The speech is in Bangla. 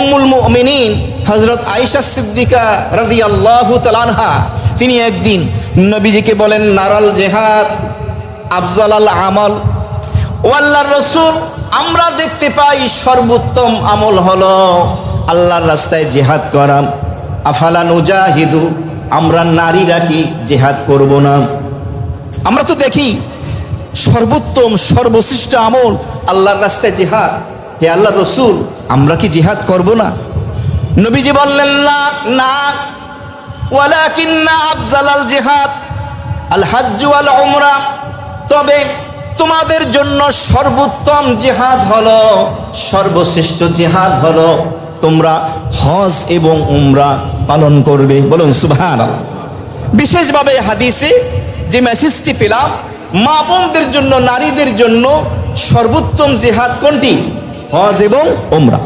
উম্মুল মুমিনিন হযরত আয়েশা সিদ্দিকা রাদিয়াল্লাহু তাআলা আনহা তিনি একদিন নবীজিকে বলেন, নারাল জিহাদ আফজালাল আমল। ও আল্লাহর রাসূল, আমরা দেখতে পাই সর্বোত্তম আমল হলো আল্লাহর রাস্তায় জিহাদ করা। আফালা নুজাহিদু, আমরা নারীরা কি জিহাদ করব না? আমরা তো দেখি সর্বোত্তম সর্বশ্রেষ্ঠ আমল আল্লাহর রাস্তায় জিহাদ। হে আল্লাহর রাসূল, আমরা কি জিহাদ করব না? নবীজি বললেন, না, ওয়ালাকিন্না আফজালাল জিহাদ আল হজ্জ ওয়াল উমরা, তবে তোমাদের জন্য সর্বোত্তম জিহাদ হলো, সর্বশ্রেষ্ঠ জিহাদ হলো তোমরা হজ এবং উমরা পালন করবে। বলুন সুবহানাল্লাহ। বিশেষভাবে হাদিসে যে মেসেজটি পেলাম, মা বোনদের জন্য, নারীদের জন্য সর্বোত্তম জিহাদ কোনটি? হজ এবং উমরা।